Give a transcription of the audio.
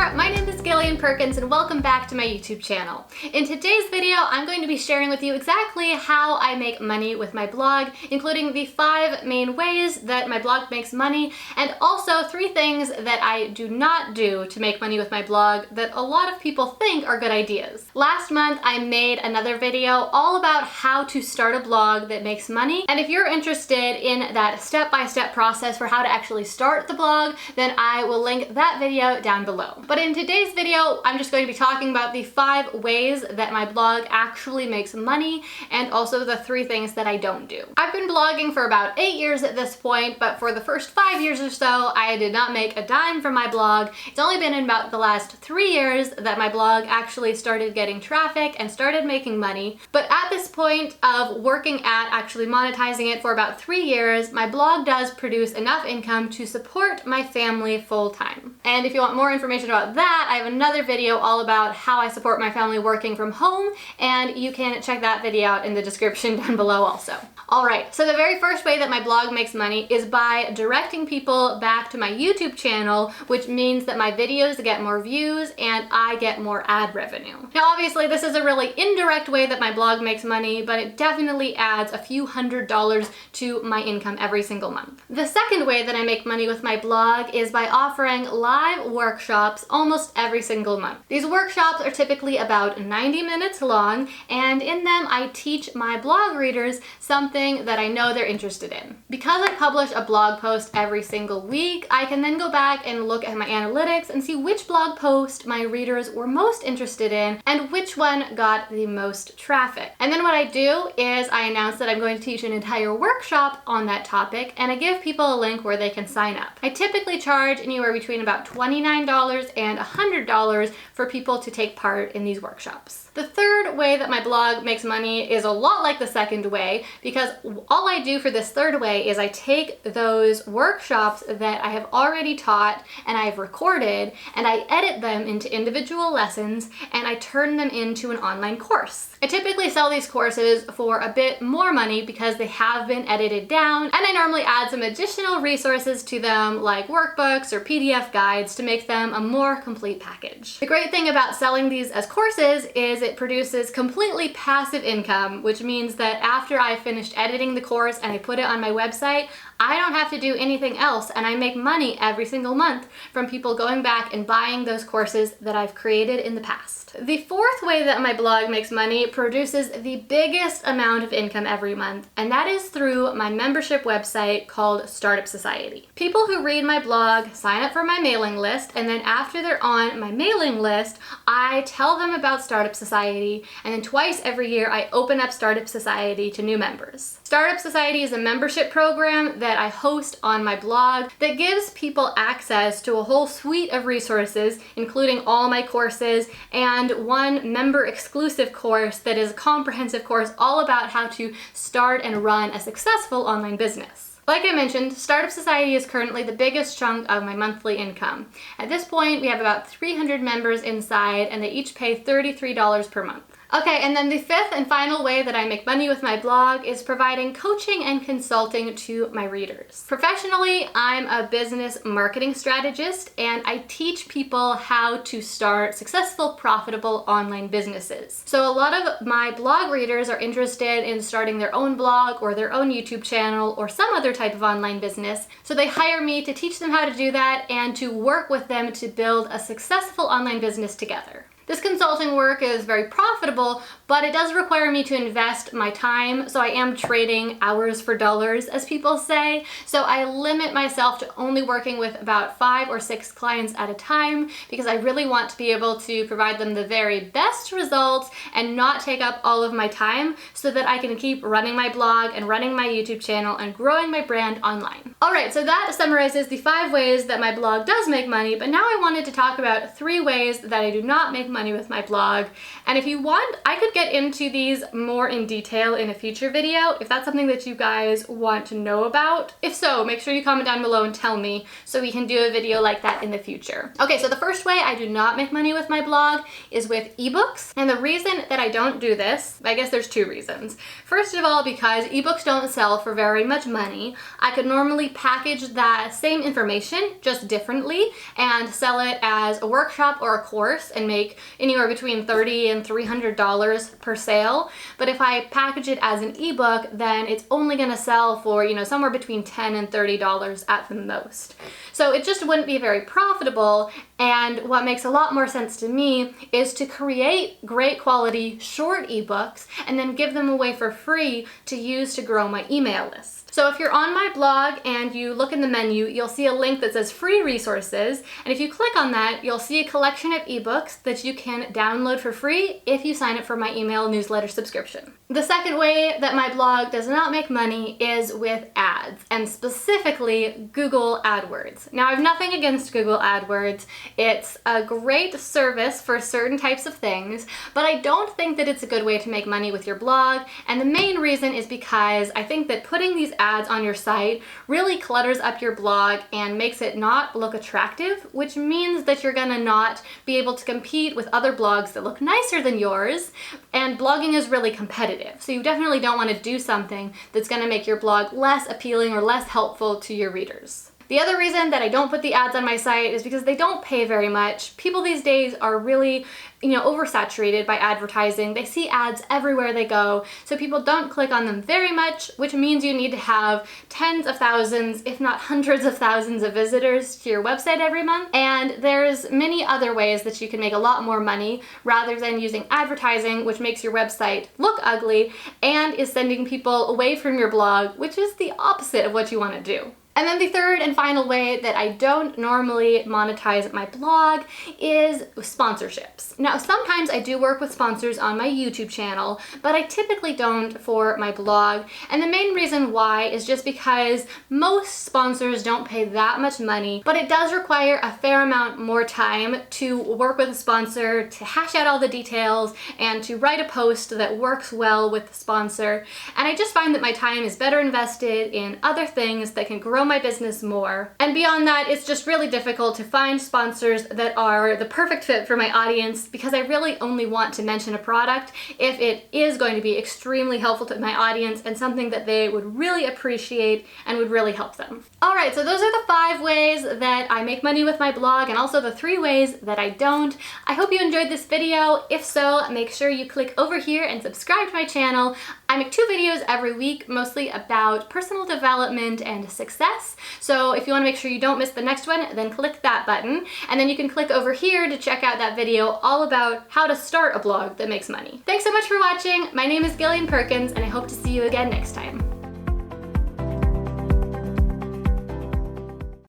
there, my name is Gillian Perkins and welcome back to my YouTube channel. In today's video, I'm going to be sharing with you exactly how I make money with my blog, including the 5 main ways that my blog makes money, and also 3 things that I do not do to make money with my blog that a lot of people think are good ideas. Last month, I made another video all about how to start a blog that makes money, and if you're interested in that step-by-step process for how to actually start the blog, then I will link that video down below. But in today's video, I'm just going to be talking about the 5 ways that my blog actually makes money and also the 3 things that I don't do. I've been blogging for about 8 years at this point, but for the first 5 years or so, I did not make a dime from my blog. It's only been in about the last 3 years that my blog actually started getting traffic and started making money. But at this point of working at actually monetizing it for about 3 years, my blog does produce enough income to support my family full time. And if you want more information about that, I have another video all about how I support my family working from home, and you can check that video out in the description down below also. Alright, so the very first way that my blog makes money is by directing people back to my YouTube channel, which means that my videos get more views and I get more ad revenue. Now obviously this is a really indirect way that my blog makes money, but it definitely adds a few $100s to my income every single month. The second way that I make money with my blog is by offering live workshops almost every single month. These workshops are typically about 90 minutes long, and in them I teach my blog readers something that I know they're interested in. Because I publish a blog post every single week, I can then go back and look at my analytics and see which blog post my readers were most interested in and which one got the most traffic. And then what I do is I announce that I'm going to teach an entire workshop on that topic, and I give people a link where they can sign up. I typically charge anywhere between about $29 and $100 for people to take part in these workshops. The third way that my blog makes money is a lot like the second way, because all I do for this third way is I take those workshops that I have already taught and I've recorded, and I edit them into individual lessons and I turn them into an online course. I typically sell these courses for a bit more money because they have been edited down, and I normally add some additional resources to them like workbooks or PDF guides to make them a more complete package. The great thing about selling these as courses is it produces completely passive income, which means that after I finished editing the course and I put it on my website, I don't have to do anything else, and I make money every single month from people going back and buying those courses that I've created in the past. The fourth way that my blog makes money produces the biggest amount of income every month, and that is through my membership website called Startup Society. People who read my blog sign up for my mailing list, and then after they're on my mailing list, I tell them about Startup Society, and then twice every year I open up Startup Society to new members. Startup Society is a membership program that I host on my blog that gives people access to a whole suite of resources, including all my courses and one member exclusive course that is a comprehensive course all about how to start and run a successful online business. Like I mentioned, Startup Society is currently the biggest chunk of my monthly income. At this point, we have about 300 members inside, and they each pay $33 per month. Okay, and then the fifth and final way that I make money with my blog is providing coaching and consulting to my readers. Professionally, I'm a business marketing strategist, and I teach people how to start successful, profitable online businesses. So a lot of my blog readers are interested in starting their own blog or their own YouTube channel or some other type of online business. So they hire me to teach them how to do that and to work with them to build a successful online business together. This consulting work is very profitable, but it does require me to invest my time, so I am trading hours for dollars, as people say. So I limit myself to only working with about 5 or 6 clients at a time, because I really want to be able to provide them the very best results and not take up all of my time, so that I can keep running my blog and running my YouTube channel and growing my brand online. Alright, so that summarizes the 5 ways that my blog does make money, but now I wanted to talk about 3 ways that I do not make money with my blog. And if you want, I could get into these more in detail in a future video if that's something that you guys want to know about. If so, make sure you comment down below and tell me so we can do a video like that in the future. Okay, so the first way I do not make money with my blog is with ebooks. And the reason that I don't do this, I guess there's 2 reasons. First of all, because ebooks don't sell for very much money. I could normally package that same information just differently and sell it as a workshop or a course and make anywhere between $30 and $300 per sale. But if I package it as an ebook, then it's only going to sell for, somewhere between $10 and $30 at the most. So it just wouldn't be very profitable. And what makes a lot more sense to me is to create great quality short ebooks and then give them away for free to use to grow my email list. So if you're on my blog and you look in the menu, you'll see a link that says free resources. And if you click on that, you'll see a collection of ebooks that you can download for free if you sign up for my email newsletter subscription. The second way that my blog does not make money is with ads, and specifically Google AdWords. Now, I have nothing against Google AdWords. It's a great service for certain types of things, but I don't think that it's a good way to make money with your blog. And the main reason is because I think that putting these ads on your site really clutters up your blog and makes it not look attractive, which means that you're gonna not be able to compete with other blogs that look nicer than yours. And blogging is really competitive. So you definitely don't want to do something that's going to make your blog less appealing or less helpful to your readers. The other reason that I don't put the ads on my site is because they don't pay very much. People these days are really, oversaturated by advertising. They see ads everywhere they go, so people don't click on them very much, which means you need to have tens of thousands, if not hundreds of thousands of visitors to your website every month. And there's many other ways that you can make a lot more money rather than using advertising, which makes your website look ugly and is sending people away from your blog, which is the opposite of what you want to do. And then the third and final way that I don't normally monetize my blog is sponsorships. Now, sometimes I do work with sponsors on my YouTube channel, but I typically don't for my blog. And the main reason why is just because most sponsors don't pay that much money, but it does require a fair amount more time to work with a sponsor, to hash out all the details, and to write a post that works well with the sponsor. And I just find that my time is better invested in other things that can grow my business more. And beyond that, it's just really difficult to find sponsors that are the perfect fit for my audience, because I really only want to mention a product if it is going to be extremely helpful to my audience and something that they would really appreciate and would really help them. All right, so those are the 5 ways that I make money with my blog, and also the 3 ways that I don't. I hope you enjoyed this video. If so, make sure you click over here and subscribe to my channel. I make 2 videos every week, mostly about personal development and success. So if you want to make sure you don't miss the next one, then click that button. And then you can click over here to check out that video all about how to start a blog that makes money. Thanks so much for watching. My name is Gillian Perkins, and I hope to see you again next time.